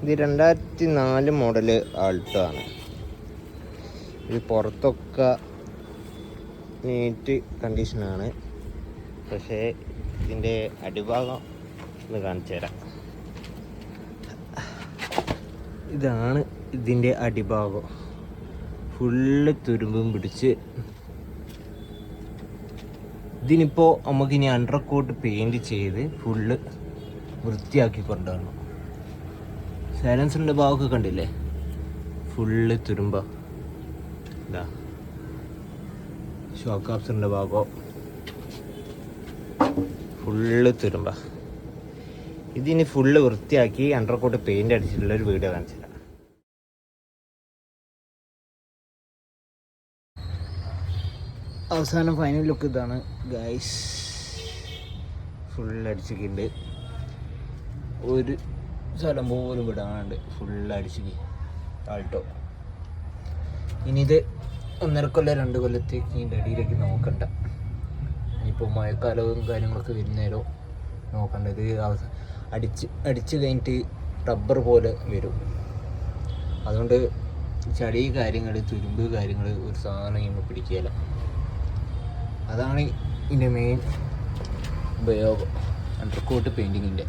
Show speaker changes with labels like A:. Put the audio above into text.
A: ഇത് 2004 model Alto ആണ്. ഇത് പുറത്തൊക്കെ നീറ്റ് കണ്ടീഷനാണ്. പക്ഷേ ഇതിൻ്റെ അടിഭാഗം ഒന്ന് കാണിച്ചു തരാം. ഇതാണ് ഇതിൻ്റെ അടിഭാഗം. ഫുള്ള് തുരുമ്പും പിടിച്ച്. ഇതിനിപ്പോൾ നമുക്കിനി അണ്ടർ കോട്ട് പെയിൻറ് ചെയ്ത് ഫുള്ള് വൃത്തിയാക്കി കൊണ്ടുവരണം. സൈലൻസറിൻ്റെ ഭാഗമൊക്കെ കണ്ടില്ലേ, ഫുള്ള് തുരുമ്പ. ഇതാ ഷോക്ക് ആബ്സറിൻ്റെ ഭാഗം ഫുള്ള് തുരുമ്പ. ഇതിനി ഫുള്ള് വൃത്തിയാക്കി അണ്ടർ കോട്ട് പെയിൻറ് അടിച്ചിട്ടുള്ളൊരു വീഡിയോ കാണിച്ചു തരാം. അവസാനം ഫൈനൽ ലുക്ക് ഇതാണ് ഗൈസ്. ഫുള്ള് അടിച്ചിട്ടുണ്ട്, ഒരു സ്ഥലം പോലും വിടാണ്ട് ഫുള്ള് അടിച്ചിട്ട് ആൾട്ടോ. ഇനി ഇത് 1.5 കൊല്ലം 2 കൊല്ലത്തേക്ക് ഇതിൻ്റെ അടിയിലേക്ക് നോക്കണ്ട. ഇനിയിപ്പോൾ മഴക്കാലവും കാര്യങ്ങളൊക്കെ വരുന്നേരോ നോക്കണ്ട. ഇത് അടിച്ച് കഴിഞ്ഞിട്ട് റബ്ബർ പോലെ വരും. അതുകൊണ്ട് ചളി കാര്യങ്ങൾ, തുരുമ്പ് കാര്യങ്ങൾ ഒരു സാധനം ചെയ്യുമ്പോൾ പിടിക്കുകയില്ല. അതാണ് ഇതിൻ്റെ മെയിൻ ഉപയോഗം അണ്ടർ കോട്ട് പെയിൻറ്റിങ്ങിൻ്റെ.